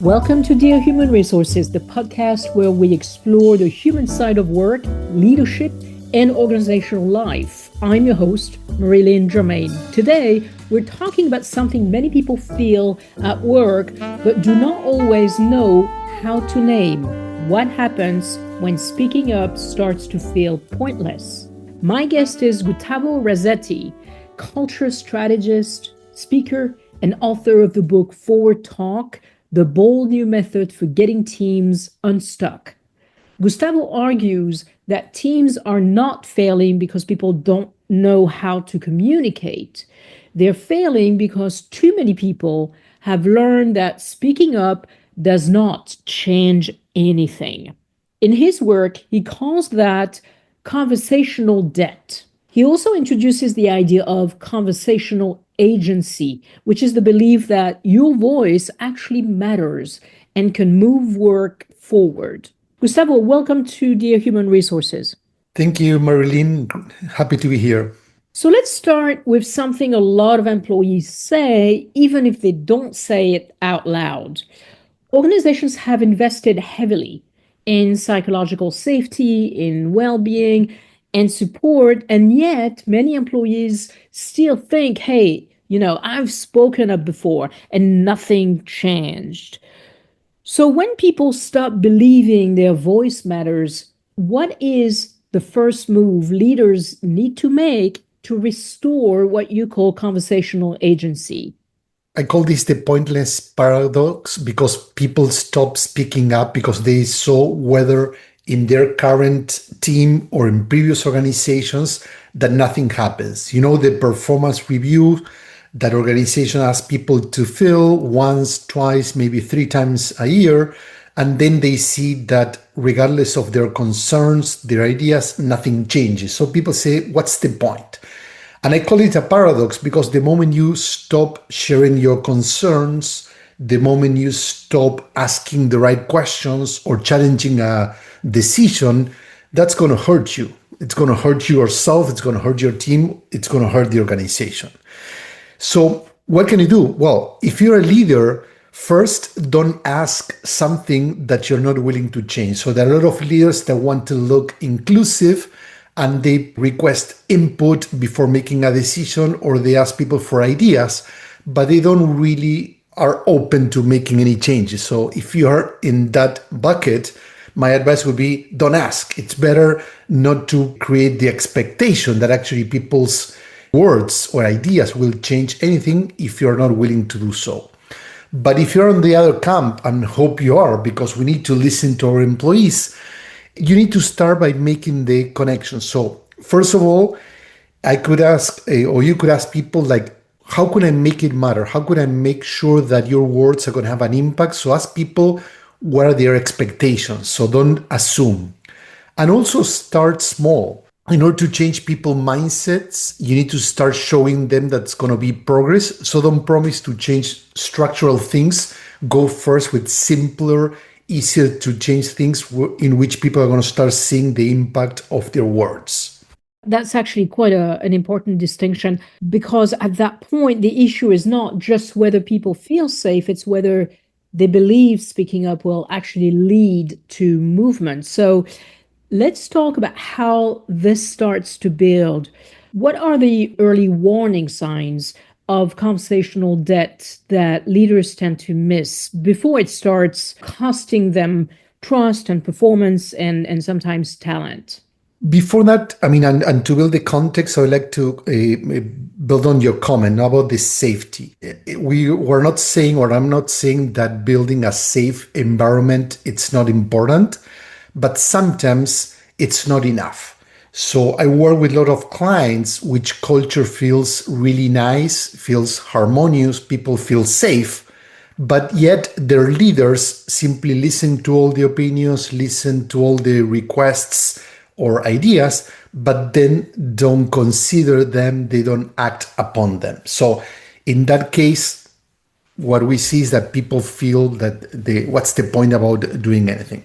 Welcome to Dear Human Resources, the podcast where we explore the human side of work, leadership, and organizational life. I'm your host, Marilyn Germain. Today, we're talking about something many people feel at work, but do not always know how to name. What happens when speaking up starts to feel pointless? My guest is Gustavo Razzetti, culture strategist, speaker, and author of the book Forward Talk, the bold new method for getting teams unstuck. Gustavo argues that teams are not failing because people don't know how to communicate. They're failing because too many people have learned that speaking up does not change anything. In his work, he calls that conversational debt. He also introduces the idea of conversational agency, which is the belief that your voice actually matters and can move work forward. Gustavo, welcome to Dear Human Resources. Thank you, Marilyn. Happy to be here. So let's start with something a lot of employees say, even if they don't say it out loud. Organizations have invested heavily in psychological safety, in well-being, and support, and yet many employees still think, hey, I've spoken up before and nothing changed. So when people stop believing their voice matters, what is the first move leaders need to make to restore what you call conversational agency? I call this the pointless paradox because people stop speaking up because they saw whether in their current team or in previous organizations that nothing happens. The performance review that organization asks people to fill once, twice, maybe 3 times a year, and then they see that regardless of their concerns, their ideas, nothing changes. So people say, what's the point? And I call it a paradox because the moment you stop sharing your concerns, the moment you stop asking the right questions or challenging a decision, that's going to hurt you. It's going to hurt you yourself. It's going to hurt your team. It's going to hurt the organization. So what can you do? Well, if you're a leader, first, don't ask something that you're not willing to change. So there are a lot of leaders that want to look inclusive and they request input before making a decision, or they ask people for ideas, but they don't really are open to making any changes. So if you are in that bucket, my advice would be don't ask. It's better not to create the expectation that actually people's words or ideas will change anything if you're not willing to do so. But if you're on the other camp, and hope you are, because we need to listen to our employees, you need to start by making the connection. So first of all, I could ask, or you could ask people like, how could I make it matter? How could I make sure that your words are going to have an impact? So ask people, what are their expectations? So don't assume. And also start small. In order to change people's mindsets, you need to start showing them that's going to be progress. So don't promise to change structural things. Go first with simpler, easier to change things in which people are going to start seeing the impact of their words. That's actually quite an important distinction, because at that point, the issue is not just whether people feel safe, it's whether they believe speaking up will actually lead to movement. So let's talk about how this starts to build. What are the early warning signs of conversational debt that leaders tend to miss before it starts costing them trust and performance and sometimes talent? Before that, and to build the context, I would like to build on your comment about the safety. We're not saying, or I'm not saying that building a safe environment, it's not important, but sometimes it's not enough. So I work with a lot of clients which culture feels really nice, feels harmonious, people feel safe, but yet their leaders simply listen to all the opinions, listen to all the requests or ideas, but then don't consider them, they don't act upon them. So in that case, what we see is that people feel that what's the point about doing anything?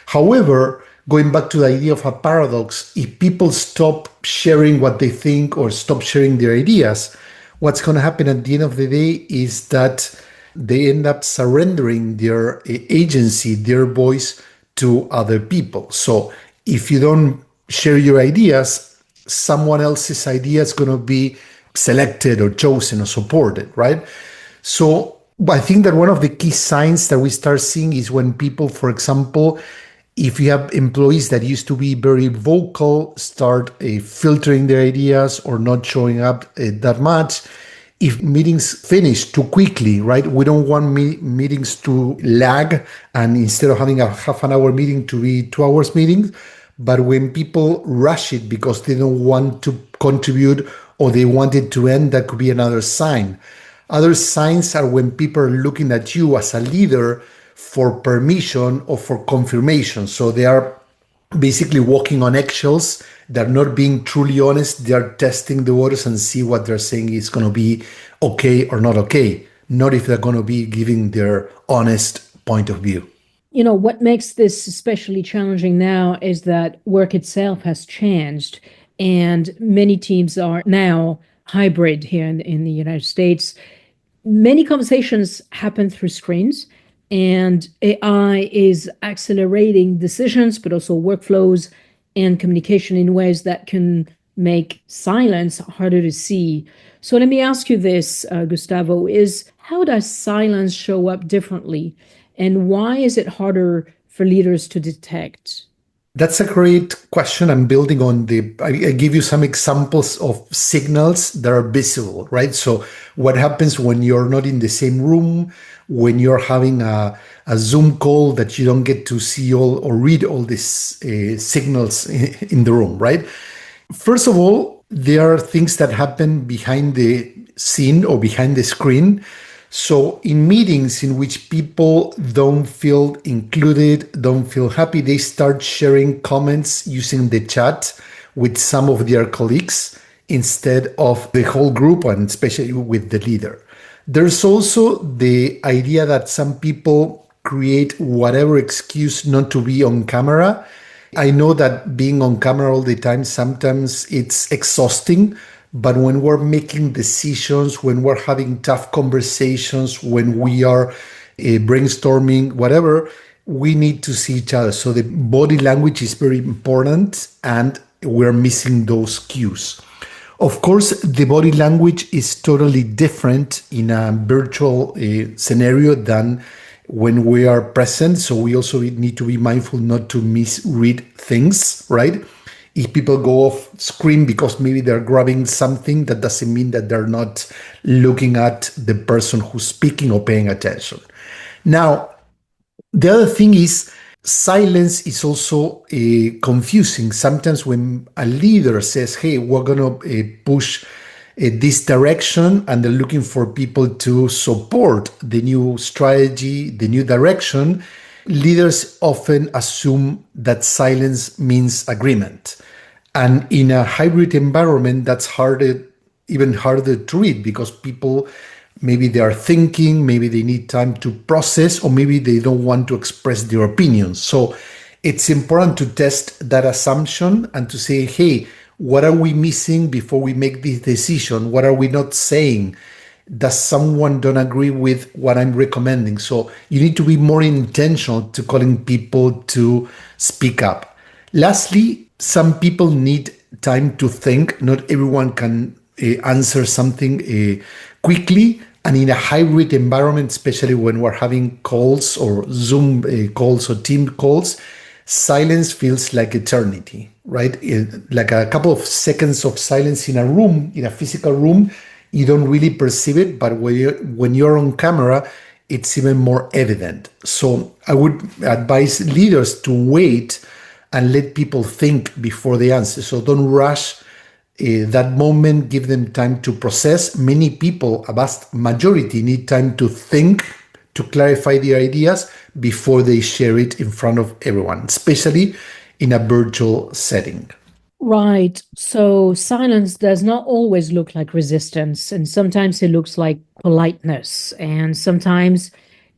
However, going back to the idea of a paradox, if people stop sharing what they think or stop sharing their ideas, what's going to happen at the end of the day is that they end up surrendering their agency, their voice to other people. So if you don't share your ideas, someone else's idea is going to be selected or chosen or supported, right? So I think that one of the key signs that we start seeing is when people, for example, if you have employees that used to be very vocal, start filtering their ideas or not showing up that much. If meetings finish too quickly, right? We don't want meetings to lag, and instead of having a half an hour meeting to be 2 hours meetings. But when people rush it because they don't want to contribute or they want it to end, that could be another sign. Other signs are when people are looking at you as a leader for permission or for confirmation. So they are basically walking on eggshells. They're not being truly honest. They're testing the waters and see what they're saying is going to be okay or not okay. Not if they're going to be giving their honest point of view. You know, what makes this especially challenging now is that work itself has changed, and many teams are now hybrid here in the United States. Many conversations happen through screens, and AI is accelerating decisions, but also workflows and communication in ways that can make silence harder to see. So let me ask you this, Gustavo, is how does silence show up differently? And why is it harder for leaders to detect? That's a great question. I'm building on I give you some examples of signals that are visible, right? So what happens when you're not in the same room, when you're having a Zoom call that you don't get to see all or read all these signals in the room, right? First of all, there are things that happen behind the scene or behind the screen. So in meetings in which people don't feel included, don't feel happy, they start sharing comments using the chat with some of their colleagues instead of the whole group, and especially with the leader. There's also the idea that some people create whatever excuse not to be on camera. I know that being on camera all the time, sometimes it's exhausting, but when we're making decisions, when we're having tough conversations, when we are brainstorming, whatever, we need to see each other. So the body language is very important, and we're missing those cues. Of course, the body language is totally different in a virtual scenario than when we are present. So we also need to be mindful not to misread things, right? If people go off screen because maybe they're grabbing something, that doesn't mean that they're not looking at the person who's speaking or paying attention. Now, the other thing is silence is also confusing. Sometimes when a leader says, hey, we're going to push this direction, and they're looking for people to support the new strategy, the new direction, leaders often assume that silence means agreement. And in a hybrid environment, that's harder, even harder to read, because people, maybe they are thinking, maybe they need time to process, or maybe they don't want to express their opinions. So it's important to test that assumption and to say, hey, what are we missing before we make this decision? What are we not saying? Does someone don't agree with what I'm recommending? So you need to be more intentional to calling people to speak up. Lastly, some people need time to think. Not everyone can answer something quickly. And in a hybrid environment, especially when we're having calls or Zoom calls or team calls, silence feels like eternity, right? Like a couple of seconds of silence in a room, in a physical room, you don't really perceive it, but when you're on camera, it's even more evident. So I would advise leaders to wait and let people think before they answer. So don't rush that moment, give them time to process. Many people, a vast majority, need time to think, to clarify their ideas before they share it in front of everyone, especially in a virtual setting. Right. So silence does not always look like resistance, and sometimes it looks like politeness, and sometimes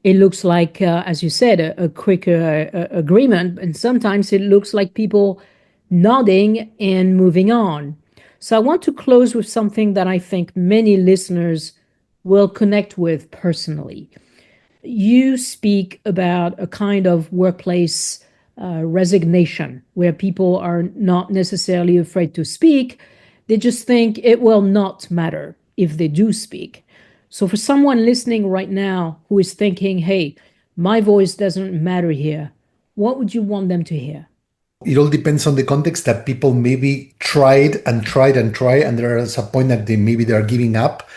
it looks like, as you said, a quick agreement, and sometimes it looks like people nodding and moving on. So I want to close with something that I think many listeners will connect with personally. You speak about a kind of workplace resignation where people are not necessarily afraid to speak. They just think it will not matter if they do speak. So, for someone listening right now who is thinking, hey, my voice doesn't matter here, what would you want them to hear? It all depends on the context that people maybe tried and tried and tried, and there is a point that they're giving up.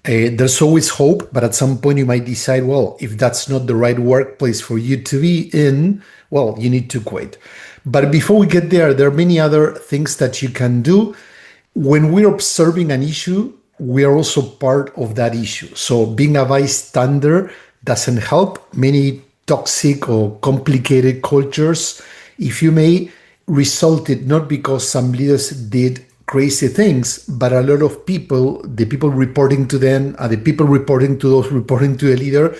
There's always hope, but at some point you might decide, well, if that's not the right workplace for you to be in, well, you need to quit. But before we get there are many other things that you can do. When we're observing an issue, we are also part of that issue. So being a bystander doesn't help. Many toxic or complicated cultures, if you may, resulted not because some leaders did crazy things, but a lot of people, the people reporting to them, and the people reporting to those reporting to the leader,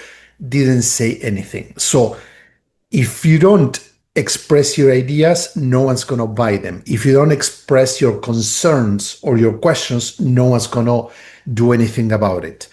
didn't say anything. So if you don't express your ideas, no one's going to buy them. If you don't express your concerns or your questions, no one's going to do anything about it.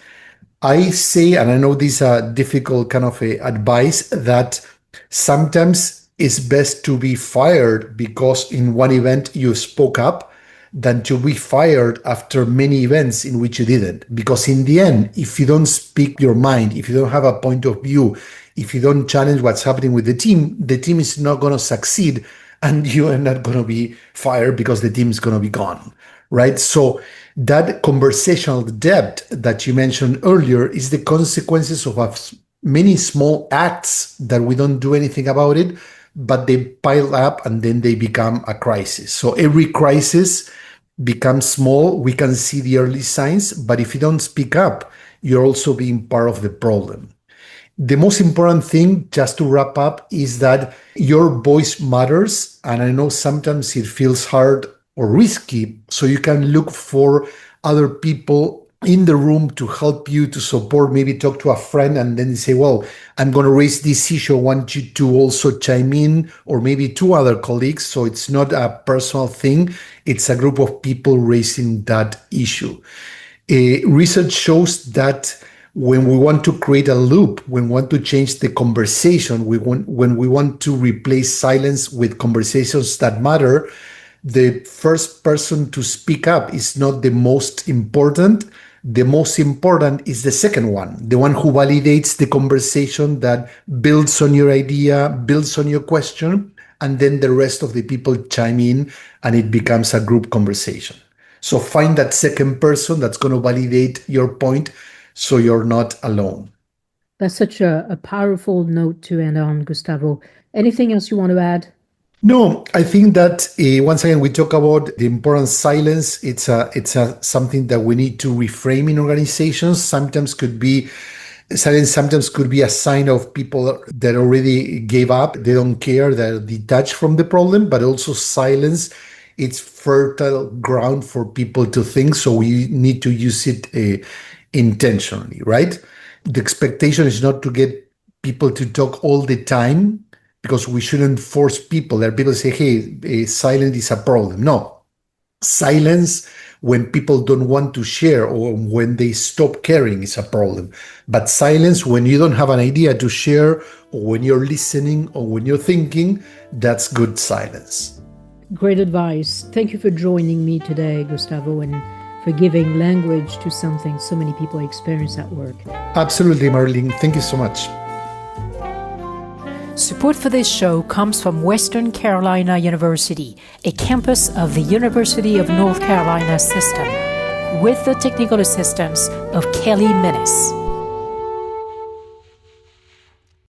I say, and I know this is a difficult kind of advice, that sometimes it's best to be fired because in one event you spoke up than to be fired after many events in which you didn't. Because in the end, if you don't speak your mind, if you don't have a point of view, if you don't challenge what's happening with the team is not going to succeed, and you are not going to be fired because the team is going to be gone, right? So that conversational depth that you mentioned earlier is the consequences of many small acts that we don't do anything about it, but they pile up and then they become a crisis. So every crisis becomes small. We can see the early signs, but if you don't speak up, you're also being part of the problem. The most important thing, just to wrap up, is that your voice matters. And I know sometimes it feels hard or risky, so you can look for other people in the room to help you, to support, maybe talk to a friend, and then say, well, I'm going to raise this issue. I want you to also chime in, or maybe two other colleagues. So it's not a personal thing. It's a group of people raising that issue. Research shows that when we want to create a loop, when we want to change the conversation, when we want to replace silence with conversations that matter, the first person to speak up is not the most important. The most important is the second one, the one who validates the conversation, that builds on your idea, builds on your question, and then the rest of the people chime in and it becomes a group conversation. So find that second person that's going to validate your point so you're not alone. That's such a powerful note to end on, Gustavo. Anything else you want to add? No, I think that once again we talk about the importance of silence. It's something that we need to reframe in organizations. Silence could be a sign of people that already gave up. They don't care. They're detached from the problem. But also silence, it's fertile ground for people to think. So we need to use it intentionally, right? The expectation is not to get people to talk all the time, because we shouldn't force people. There are people who say, hey, silence is a problem. No. Silence when people don't want to share or when they stop caring is a problem. But silence when you don't have an idea to share, or when you're listening, or when you're thinking, that's good silence. Great advice. Thank you for joining me today, Gustavo, and for giving language to something so many people experience at work. Absolutely, Marilyn. Thank you so much. Support for this show comes from Western Carolina University, a campus of the University of North Carolina system, with the technical assistance of Kelly Minnis.